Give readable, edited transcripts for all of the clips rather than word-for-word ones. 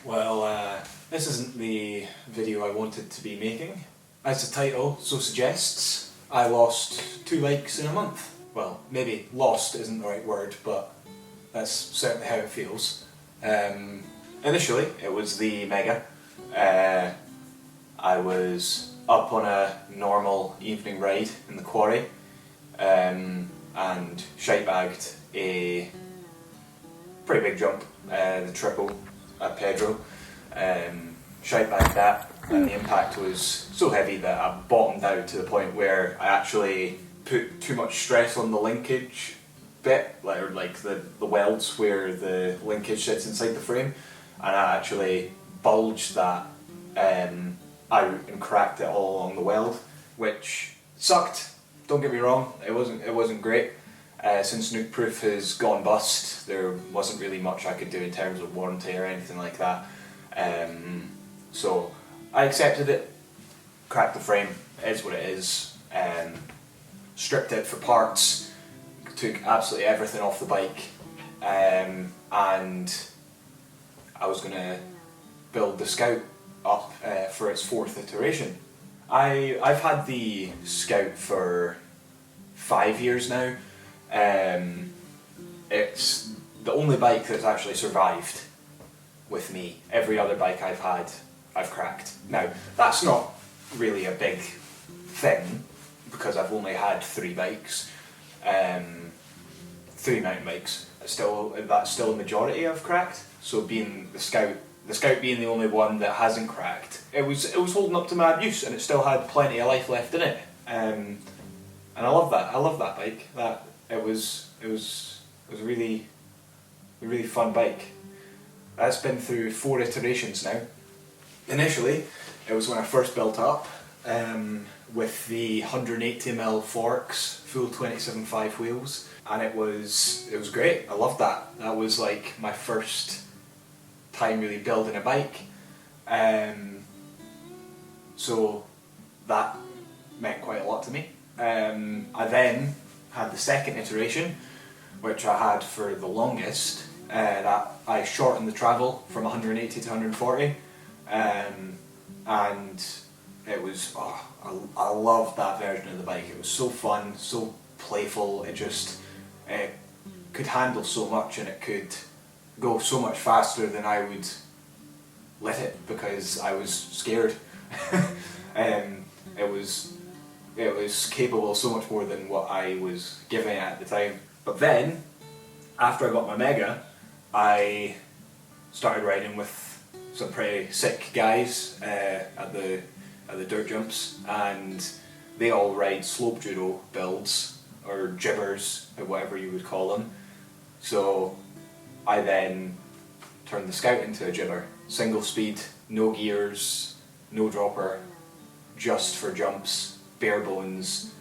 Well, this isn't the video I wanted to be making. As the title so suggests, I lost 2 bikes in a month. Well, maybe lost isn't the right word, but that's certainly how it feels. Initially, it was the Mega. I was up on a normal evening ride in the quarry and shite-bagged a pretty big jump, the triple at Pedro. Shite-bagged that, and the impact was so heavy that I bottomed out to the point where I actually put too much stress on the linkage bit, like the welds where the linkage sits inside the frame, and I actually bulged that out and cracked it all along the weld, which sucked. Don't get me wrong, it wasn't great. Since Nukeproof has gone bust, there wasn't really much I could do in terms of warranty or anything like that. So I accepted it, cracked the frame, it is what it is, stripped it for parts, took absolutely everything off the bike, and I was going to build the Scout up for its 4th iteration. I've had the Scout for 5 years now. It's the only bike that's actually survived with me. Every other bike I've had, I've cracked. Now, that's not really a big thing, because I've only had 3 bikes, 3 mountain bikes. That's still a majority I've cracked. So being the Scout being the only one that hasn't cracked, it was holding up to my abuse, and it still had plenty of life left in it. And I love that. I love that bike. It was a really fun bike. That's been through 4 iterations now. Initially, it was when I first built up with the 180mm forks, full 27.5 wheels, and it was great. I loved that. That was like my first time really building a bike. So that meant quite a lot to me. I then had the 2nd iteration, which I had for the longest. That I shortened the travel from 180 to 140, and it was, I loved that version of the bike. It was so fun, so playful. It could handle so much, and it could go so much faster than I would let it, because I was scared. It was capable of so much more than what I was giving it at the time. But then, after I got my Mega, I started riding with some pretty sick guys at the dirt jumps, and they all ride slope judo builds, or jibbers, or whatever you would call them. So I then turned the Scout into a jibber. Single speed, no gears, no dropper, just for jumps, bare bones,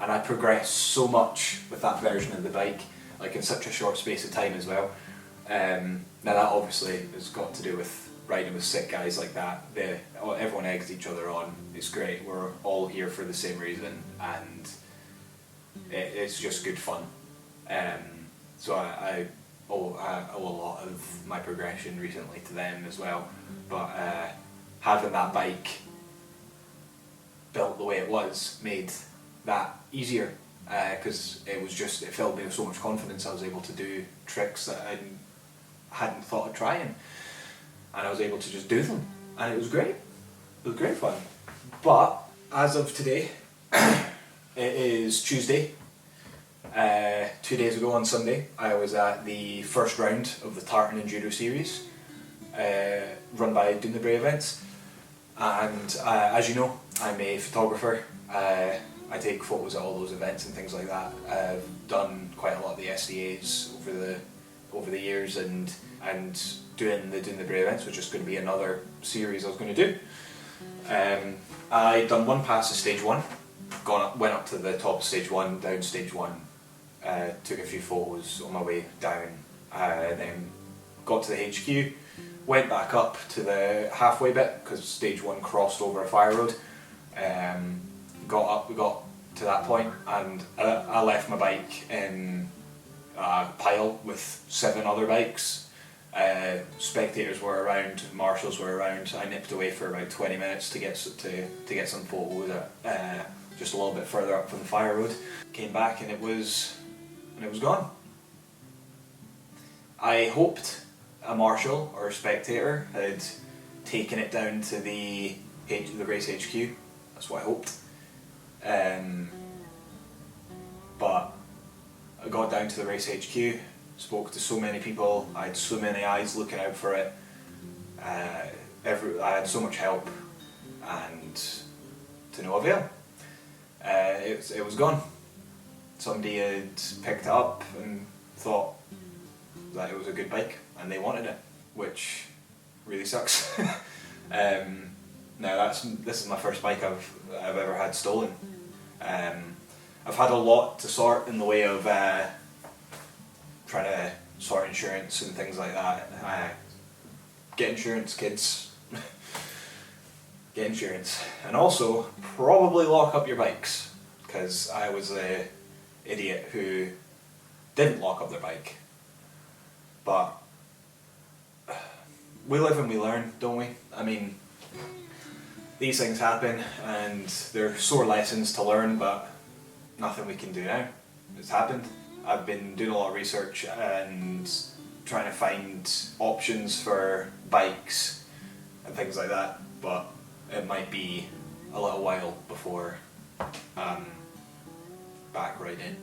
and I progressed so much with that version of the bike, like in such a short space of time as well. Now that obviously has got to do with riding with sick guys like that. Everyone eggs each other on. It's great. We're all here for the same reason, and it's just good fun. So I owe a lot of my progression recently to them as well. But having that bike built the way it was made that easier, because it filled me with so much confidence. I was able to do tricks that I hadn't thought of trying, and I was able to just do them, and it was great. It was great fun. But as of today, it is Tuesday. 2 days ago on Sunday, I was at the first round of the Tartan Enduro Series, run by Doing the Bray Events, and as you know, I'm a photographer. I take photos at all those events and things like that. I've done quite a lot of the SDAs over the years, and doing the Bray Events was just going to be another series I was going to do. I done one pass of stage 1, went up to the top of stage 1, down stage 1, took a few photos on my way down, then got to the HQ, went back up to the halfway bit because stage 1 crossed over a fire road. We got to that point, and I left my bike in a pile with 7 other bikes, Spectators were around, marshals were around. I nipped away for about 20 minutes to get some photos just a little bit further up from the fire road. Came back and it was gone. I hoped a marshal or a spectator had taken it down to the race HQ. That's what I hoped. But I got down to the race HQ, spoke to so many people, I had so many eyes looking out for it. I had so much help, and to no avail. It was gone. Somebody had picked it up and thought that it was a good bike and they wanted it, which really sucks. Now this is my first bike I've ever had stolen. I've had a lot to sort in the way of trying to sort insurance and things like that. Get insurance, kids. Get insurance. And also, probably lock up your bikes, because I was the idiot who didn't lock up their bike. But we live and we learn, don't we? I mean, these things happen and they're sore lessons to learn, but nothing we can do now. It's happened. I've been doing a lot of research and trying to find options for bikes and things like that, but it might be a little while before I'm back riding.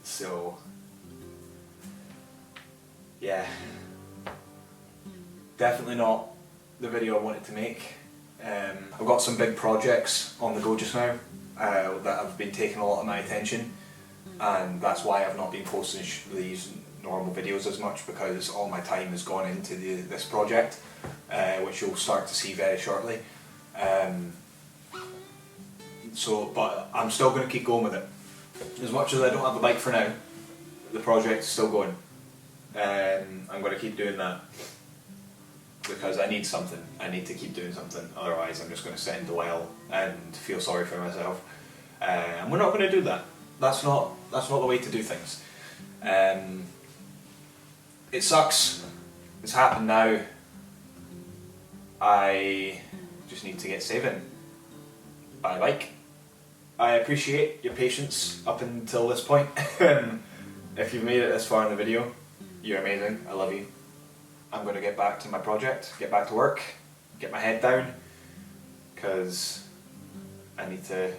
So yeah, definitely not the video I wanted to make. I've got some big projects on the go just now that have been taking a lot of my attention, and that's why I've not been posting these normal videos as much, because all my time has gone into this project, which you'll start to see very shortly. But I'm still going to keep going with it. As much as I don't have a bike for now, the project is still going. I'm going to keep doing that, because I need something. I need to keep doing something, otherwise I'm just going to sit and dwell and feel sorry for myself. And we're not going to do that. That's not the way to do things. It sucks. It's happened now. I just need to get saving. Buy a bike. I appreciate your patience up until this point. If you've made it this far in the video, you're amazing. I love you. I'm going to get back to my project, get back to work, get my head down, because I need to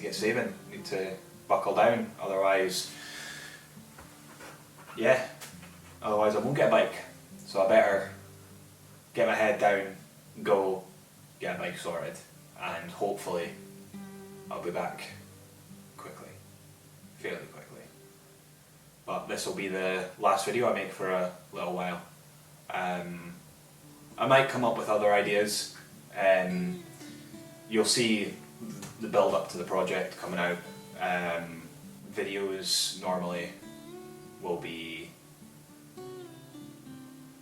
get saving, need to buckle down, otherwise I won't get a bike. So I better get my head down, go get a bike sorted, and hopefully I'll be back fairly quickly. But this will be the last video I make for a little while. I might come up with other ideas. You'll see the build up to the project coming out. Videos normally will be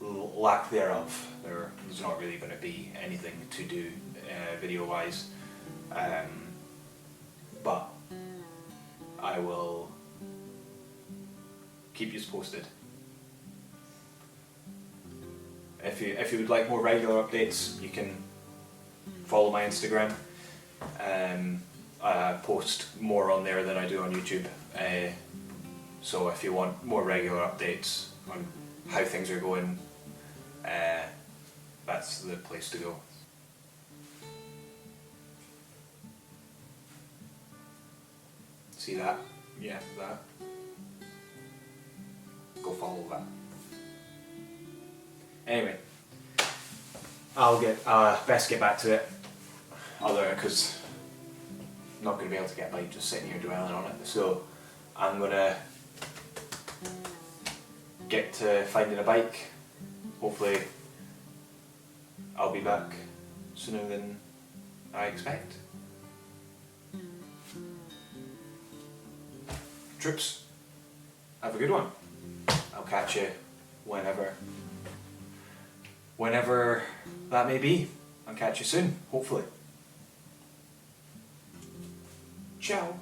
lack thereof. There's not really going to be anything to do video wise, but I will keep you posted. If you would like more regular updates, you can follow my Instagram. I post more on there than I do on YouTube. So if you want more regular updates on how things are going, that's the place to go. See that? Yeah, that. Go follow that. Anyway, I'll best get back to it, because I'm not going to be able to get a bike just sitting here dwelling on it. So I'm going to get to finding a bike. Hopefully I'll be back sooner than I expect. Troops, have a good one. I'll catch you whenever that may be. I'll catch you soon, hopefully. Ciao.